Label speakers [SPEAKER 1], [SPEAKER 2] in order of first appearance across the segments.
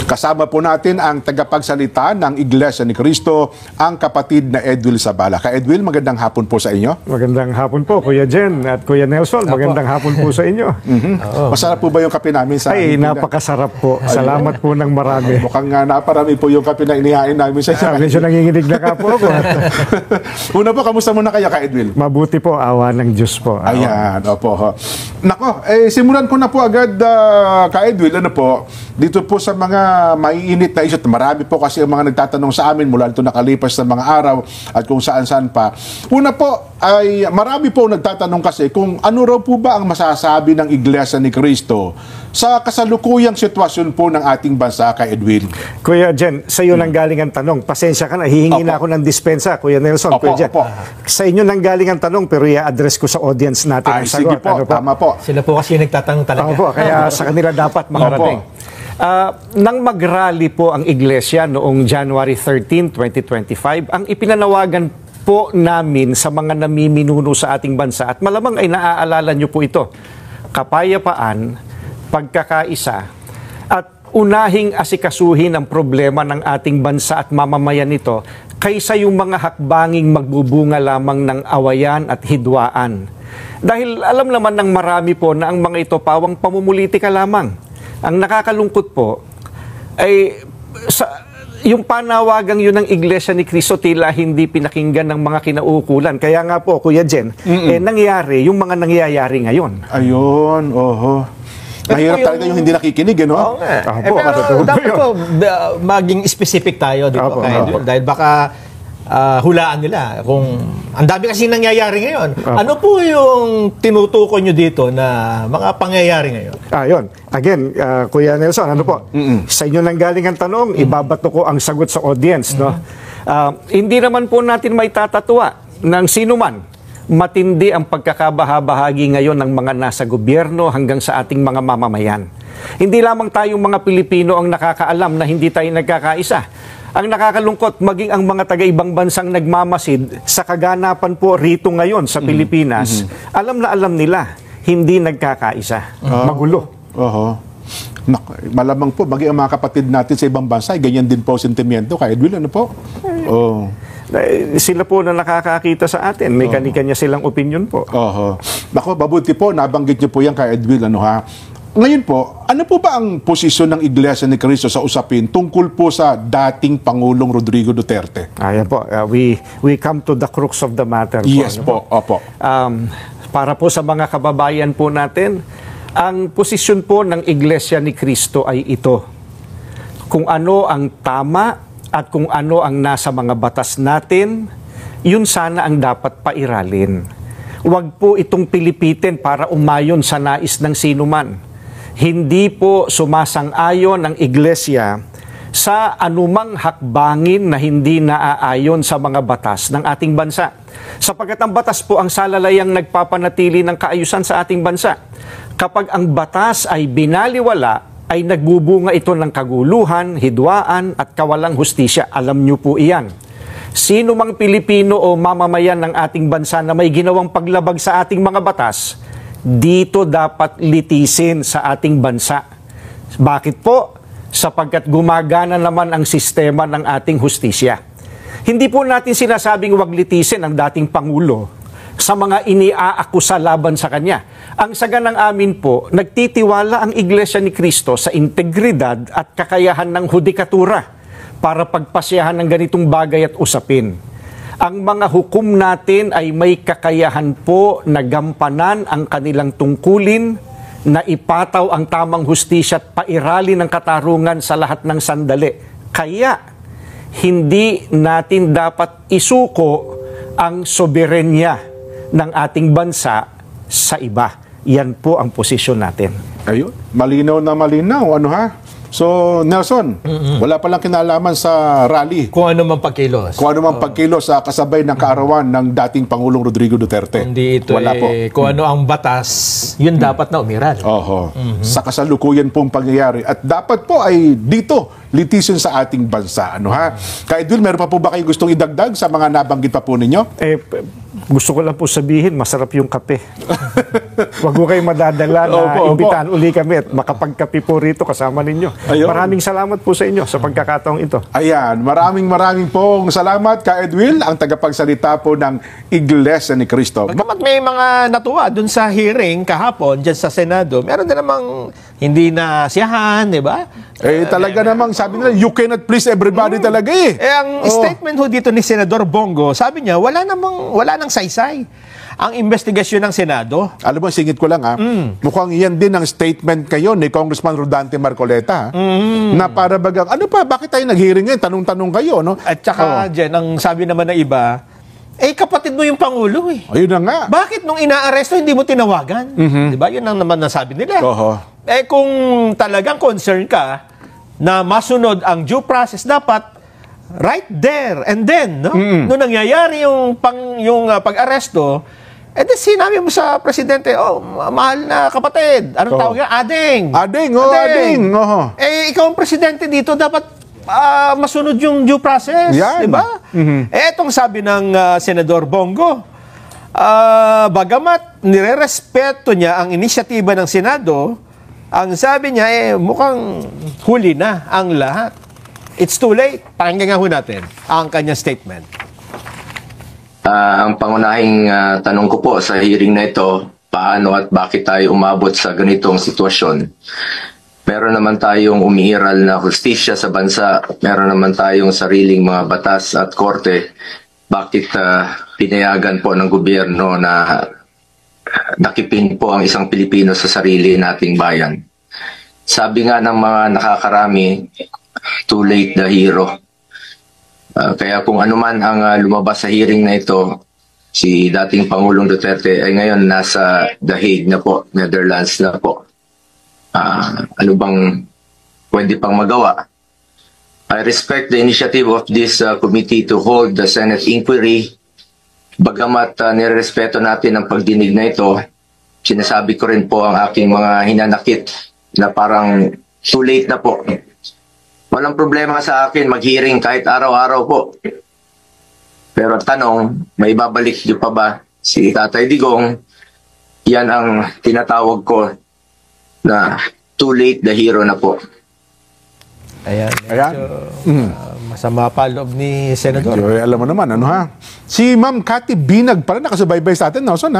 [SPEAKER 1] Kasama po natin ang tagapagsalita ng Iglesia ni Cristo, ang kapatid na Edwil Zabala. Ka Edwil, magandang hapon po sa inyo.
[SPEAKER 2] Magandang hapon po, Kuya Jen at Kuya Nelson. Magandang hapon po sa inyo.
[SPEAKER 1] Masarap po ba yung kape namin sa
[SPEAKER 2] Ay, napakasarap po. Salamat po ng marami.
[SPEAKER 1] Mukhang naparami po yung kape na inihain namin sa inyo.
[SPEAKER 2] Medyo nanginginig na ka po ako.
[SPEAKER 1] Una po, kamusta muna kaya, Ka Edwil?
[SPEAKER 2] Mabuti po, awa ng Diyos po.
[SPEAKER 1] Ayan, opo. Nako, simulan ko na po agad, Ka Edwil, ano po, dito po sa mga maiinit na isot, marami po kasi ang mga nagtatanong sa amin mula ito nakalipas na mga araw at kung saan-saan pa. Una po, ay marami po nagtatanong kasi kung ano raw po ba ang masasabi ng Iglesia ni Cristo sa kasalukuyang sitwasyon po ng ating bansa, Ka Edwin.
[SPEAKER 2] Kuya Jen, sa iyo nang galing ang tanong. Pasensya ka na, hihingi na ako ng dispensa, Kuya Nelson, Kuya Jen. Sa inyo nang galing ang tanong, pero i-address ko sa audience natin ang sagot.
[SPEAKER 1] Sige po, ano po? Tama po.
[SPEAKER 3] Sila po kasi yung nagtatanong talaga.
[SPEAKER 2] Po, kaya sa kanila dapat makarating. Nang mag-rally po ang Iglesia noong January 13, 2025, ang ipinanawagan po namin sa mga namiminuno sa ating bansa, at malamang ay naaalala nyo po ito, kapayapaan, pagkakaisa, at unahing asikasuhin ang problema ng ating bansa at mamamayan nito kaysa yung mga hakbanging magbubunga lamang ng awayan at hidwaan. Dahil alam naman ng marami po na ang mga ito pawang pamumulitika lamang. Ang nakakalungkot po ay yung panawagang yun ng Iglesia ni Cristo tila hindi pinakinggan ng mga kinauukulan. Kaya nga po, Kuya Jen, nangyari yung mga nangyayari ngayon.
[SPEAKER 1] Ayun, oho. Mahirap talaga yung hindi nakikinig, no?
[SPEAKER 3] Oo nga. Pero dapat po maging specific tayo, di ba? Dahil baka hulaan nila kung ang dami kasi nangyayari ngayon. Ano po yung tinutukoy nyo dito na mga pangyayari ngayon?
[SPEAKER 2] Yun. Again, Kuya Nelson, ano po? Sa inyo nang galing ang tanong, ibabato ko ang sagot sa audience, no? Hindi naman po natin may tatatwa ng sino man. Matindi ang pagkakabahabahagi ngayon ng mga nasa gobyerno hanggang sa ating mga mamamayan. Hindi lamang tayong mga Pilipino ang nakakaalam na hindi tayo nagkakaisa. Ang nakakalungkot, maging ang mga taga-ibang bansang nagmamasid sa kaganapan po rito ngayon sa Pilipinas, alam na alam nila, hindi nagkakaisa. Magulo.
[SPEAKER 1] Malamang po, maging ang mga kapatid natin sa ibang bansa, ganyan din po sentimiento. Ka Edwin, ano po?
[SPEAKER 2] Sila po na nakakakita sa atin. May kanya-kanya silang opinion po.
[SPEAKER 1] Nako, mabuti po, nabanggit niyo po yan, Ka Edwin, ano ha? Ngayon po, ano po ba ang posisyon ng Iglesia ni Cristo sa usapin tungkol po sa dating Pangulong Rodrigo Duterte?
[SPEAKER 2] Ayan po, we come to the crux of the matter.
[SPEAKER 1] Yes po, opo.
[SPEAKER 2] Para po sa mga kababayan po natin, ang posisyon po ng Iglesia ni Cristo ay ito. Kung ano ang tama at kung ano ang nasa mga batas natin, yun sana ang dapat pairalin. Huwag po itong pilipitin para umayon sa nais ng sinuman. Hindi po sumasang-ayon ang Iglesia sa anumang hakbangin na hindi naaayon sa mga batas ng ating bansa. Sapagkat ang batas po ang salalayang nagpapanatili ng kaayusan sa ating bansa. Kapag ang batas ay binaliwala, ay nagbubunga ito ng kaguluhan, hidwaan at kawalang hustisya. Alam niyo po iyan. Sino mang Pilipino o mamamayan ng ating bansa na may ginawang paglabag sa ating mga batas, dito dapat litisin sa ating bansa. Bakit po? Sapagkat gumagana naman ang sistema ng ating hustisya. Hindi po natin sinasabing wag litisin ang dating Pangulo sa mga iniaakusa laban sa kanya. Ang saga ng amin po, nagtitiwala ang Iglesia ni Cristo sa integridad at kakayahan ng hudikatura para pagpasyahan ng ganitong bagay at usapin. Ang mga hukom natin ay may kakayahan po na gampanan ang kanilang tungkulin, na ipataw ang tamang hustisya at pairali ng katarungan sa lahat ng sandali. Kaya, hindi natin dapat isuko ang soberenya ng ating bansa sa iba. Yan po ang posisyon natin.
[SPEAKER 1] Ayun, malinaw na malinaw. Ano ha? So, Nelson, wala palang kinalaman sa rally.
[SPEAKER 3] Kung ano man pagkilos.
[SPEAKER 1] Kung ano man pagkilos sa kasabay ng kaarawan ng dating Pangulong Rodrigo Duterte.
[SPEAKER 3] Hindi ito
[SPEAKER 1] wala po.
[SPEAKER 3] Kung ano ang batas, yun dapat na umiral.
[SPEAKER 1] Sa kasalukuyan pong pangyayari. At dapat po ay dito, litisyon sa ating bansa. Ano ha? Ka Edwin, meron pa po ba kayo gustong idagdag sa mga nabanggit pa po ninyo?
[SPEAKER 2] Gusto ko lang po sabihin, masarap yung kape. Huwag mo kayong madadala na
[SPEAKER 1] Opo.
[SPEAKER 2] imbitahan uli kami at makapagkape po rito kasama ninyo.
[SPEAKER 1] Ayun.
[SPEAKER 2] Maraming salamat po sa inyo sa pagkakataong ito.
[SPEAKER 1] Ayan, maraming pong salamat ka Edwin, ang tagapagsalita po ng Iglesia ni Cristo.
[SPEAKER 3] Bagamat may mga natuwa dun sa hearing kahapon dyan sa Senado, meron din namang hindi na siyahan, di ba?
[SPEAKER 1] Talaga namang sabi nila, you cannot please everybody talaga eh.
[SPEAKER 3] Ang statement ho dito ni Senador Bongo, sabi niya, wala nang saysay ang investigasyon ng Senado.
[SPEAKER 1] Alam mo, singit ko lang mukhang yan din ang statement kayo ni Congressman Rodante Marcoleta. Na para bagang, bakit tayo nag-hearing ngayon? Tanong-tanong kayo, no?
[SPEAKER 3] At saka, Jen, ang sabi naman ng iba, kapatid mo yung Pangulo eh.
[SPEAKER 1] Ayun na nga.
[SPEAKER 3] Bakit nung inaaresto hindi mo tinawagan? Di ba? Yun ang naman nasabi nila.
[SPEAKER 1] Oho.
[SPEAKER 3] Kung talagang concern ka na masunod ang due process, dapat right there and then, no? Nung nangyayari yung pag-aresto, sinabi mo sa presidente, mahal na kapatid, anong tawag yan? Ading.
[SPEAKER 1] Ading. Oho.
[SPEAKER 3] Ikaw ang presidente dito, dapat masunod yung due process,
[SPEAKER 1] Yan.
[SPEAKER 3] di ba? Etong sabi ng Senador Bongo, bagamat nirerespeto niya ang inisyatiba ng Senado, ang sabi niya, mukhang huli na ang lahat. It's too late. Pakinggan nga ho natin ang kanyang statement.
[SPEAKER 4] Ang pangunahing tanong ko po sa hearing na ito, paano at bakit tayo umabot sa ganitong sitwasyon? Meron naman tayong umiiral na hustisya sa bansa, meron naman tayong sariling mga batas at korte. Bakit pinayagan po ng gobyerno na nakipin po ang isang Pilipino sa sarili nating bayan? Sabi nga ng mga nakakarami, too late the hero. Kaya kung ano man ang lumabas sa hearing na ito, si dating Pangulong Duterte ay ngayon nasa The Hague na po, Netherlands na po. Ano bang pwede pang magawa? I respect the initiative of this committee to hold the Senate inquiry. Bagamat nirespeto natin ang pagdinig na ito, sinasabi ko rin po ang aking mga hinanakit na parang too late na po. Walang problema sa akin mag-hearing kahit araw-araw po. Pero tanong, may babalik niyo pa ba si Tatay Digong? Yan ang tinatawag ko na too late the hero na po.
[SPEAKER 3] Ayan. Masama pa loob ni Senador.
[SPEAKER 1] Alam mo naman, si Ma'am Cathy Binag pala nakasubaybay sa atin, Nelson,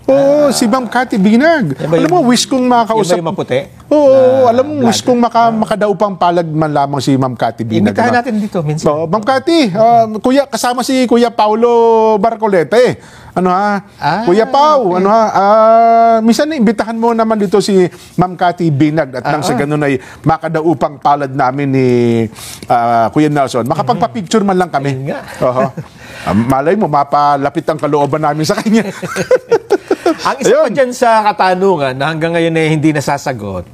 [SPEAKER 1] Oo, si Ma'am Cathy Binag. Alam mo, wish kong makakausap.
[SPEAKER 3] Yung maputi?
[SPEAKER 1] Oo, alam mo, wish kong makadaw pang palag man lamang si Ma'am Cathy Binag.
[SPEAKER 3] Imitahan natin dito minsan.
[SPEAKER 1] So, Ma'am Cathy, kasama si Kuya Paulo Barcoleta Kuya Pau, minsan imbitahan mo naman dito si Ma'am Cathy Binag at nang sa ganun ay makadaupang palad namin ni Kuya Nelson. Makapagpa-picture man lang kami.
[SPEAKER 3] Ayun nga.
[SPEAKER 1] Malay mo, mapalapit ang kalooban namin sa kanya.
[SPEAKER 3] Ang isa pa dyan sa katanungan na hanggang ngayon ay hindi nasasagot.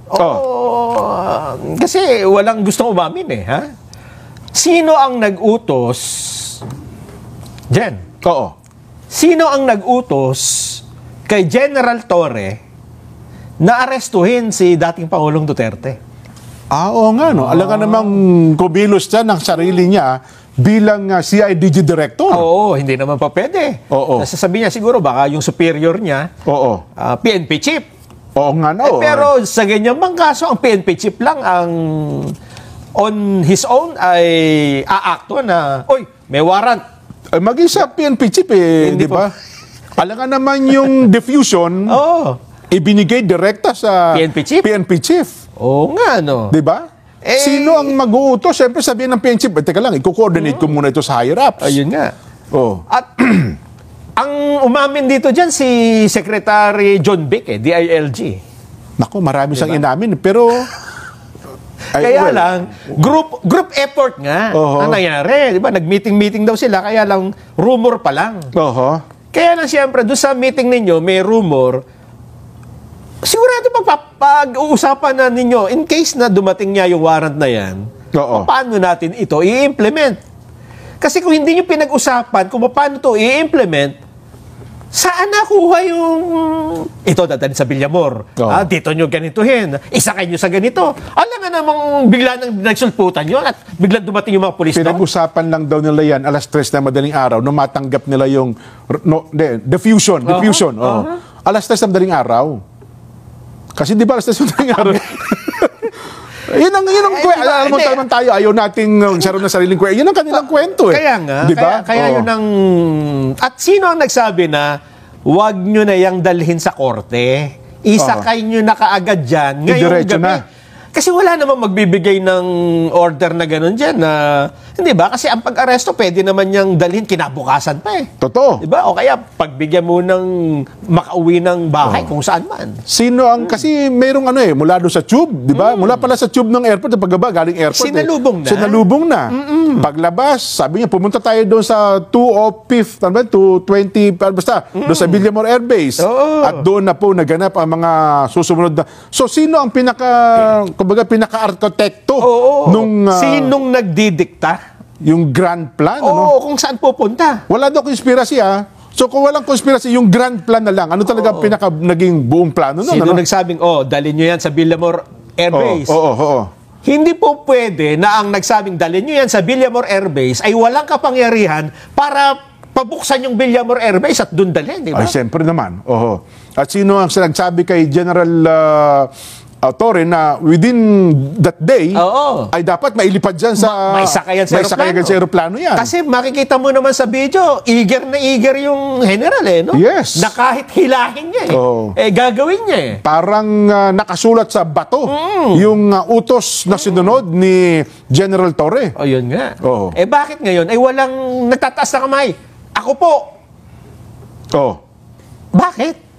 [SPEAKER 3] Kasi walang gustong umamin Sino ang nag-utos? Jen.
[SPEAKER 1] Oo.
[SPEAKER 3] Sino ang nag-utos kay General Torre na arestuhin si dating Pangulong Duterte?
[SPEAKER 1] Oo nga, no? Alam ka namang kumilos siya ng sarili niya bilang CIDG director.
[SPEAKER 3] Oo, hindi naman pa pwede.
[SPEAKER 1] Oo.
[SPEAKER 3] Nasasabi niya siguro baka yung superior niya,
[SPEAKER 1] Oo.
[SPEAKER 3] PNP chief.
[SPEAKER 1] Oo nga, no?
[SPEAKER 3] Pero sa ganyan bang kaso, ang PNP chief lang ang on his own ay aakto na, may warrant.
[SPEAKER 1] Maging sa PNP chief
[SPEAKER 3] Hindi
[SPEAKER 1] di ba? Alam ka naman yung diffusion, ibinigay direkta sa
[SPEAKER 3] PNP chief? Oo nga, no?
[SPEAKER 1] Di ba? Sino ang mag-uutos? Siyempre sabihin ng PNP chief, teka lang, i-coordinate ko muna ito sa higher-ups.
[SPEAKER 3] Ayun nga. At ang umamin dito dyan si Secretary John Vic, DILG.
[SPEAKER 1] Naku, marami siyang inamin. Pero,
[SPEAKER 3] lang, group effort nga ang nangyari. Di ba? Nag-meeting daw sila, kaya lang rumor pa lang. Kaya lang siyempre, doon sa meeting ninyo, may rumor, sigurado pag-uusapan na ninyo, in case na dumating niya yung warrant na yan, paano natin ito i-implement? Kasi kung hindi nyo pinag-usapan kung paano ito i-implement, saan nakuha yung ito dadalhin sa Villamor?
[SPEAKER 1] Oo.
[SPEAKER 3] Dito nyo ganituhin. Isakay nyo sa ganito. Alam nga namang bigla nang nagsulputan yun at biglang dumating yung mga pulis doon.
[SPEAKER 1] Pinag-usapan lang daw nila yan, alas 3 na madaling araw, nung matanggap nila yung diffusion. Oo. Alas 3 na madaling araw. Kasi di ba alas 3 na madaling araw? Yun ang alam mo naman tayo, ayaw nating saro na sariling kwento. Yun ang kanilang kwento eh.
[SPEAKER 3] Kaya nga,
[SPEAKER 1] di ba?
[SPEAKER 3] kaya yun ang... At sino ang nagsabi na wag nyo na yang dalhin sa korte? Isakay nyo na kaagad dyan ngayong
[SPEAKER 1] Diretso
[SPEAKER 3] gabi.
[SPEAKER 1] na.
[SPEAKER 3] Kasi wala namang magbibigay ng order na gano'n dyan na... Hindi ba? Kasi ang pag-aresto, pwede naman niyang dalhin kinabukasan pa eh.
[SPEAKER 1] Totoo.
[SPEAKER 3] Di ba? O kaya pagbigyan mo ng makauwi ng bahay kung saan man.
[SPEAKER 1] Sino ang, kasi mayroong mula doon sa tube, di ba? Mula pala sa tube ng airport, pagbaba, galing airport.
[SPEAKER 3] Sinalubong na.
[SPEAKER 1] Sinalubong na. Paglabas, sabi niya, pumunta tayo doon sa 205th, 220, basta, doon sa Villamor Air Base.
[SPEAKER 3] Oo.
[SPEAKER 1] At doon na po naganap ang mga susumunod na. So, sino ang pinaka-arkitekto nung...
[SPEAKER 3] Sinong nagdidikta?
[SPEAKER 1] Yung grand plan,
[SPEAKER 3] Oo, kung saan pupunta.
[SPEAKER 1] Wala daw conspiracy, So, kung walang conspiracy, yung grand plan na lang. Ano talaga naging buong plano nun?
[SPEAKER 3] Sino nagsabing, dalhin nyo yan sa Villamor Air Base?
[SPEAKER 1] Oo.
[SPEAKER 3] Hindi po pwede na ang nagsabing dalhin nyo yan sa Villamor Air Base ay walang kapangyarihan para pabuksan yung Villamor Air Base at doon dalhin, di ba?
[SPEAKER 1] Ay, siyempre naman. Oo. At sino ang nagsabi kay General Torre na within that day ay dapat mailipad dyan sa...
[SPEAKER 3] Maisakayan sa
[SPEAKER 1] aeroplano yan.
[SPEAKER 3] Kasi makikita mo naman sa video, eager na eager yung general no?
[SPEAKER 1] Yes.
[SPEAKER 3] Na kahit hilahin niya gagawin niya
[SPEAKER 1] Parang nakasulat sa bato yung utos na sinunod ni General Torre.
[SPEAKER 3] O yun nga.
[SPEAKER 1] Oo.
[SPEAKER 3] Bakit ngayon? Walang nagtataas na kamay. Ako po.
[SPEAKER 1] Oo.
[SPEAKER 3] Bakit?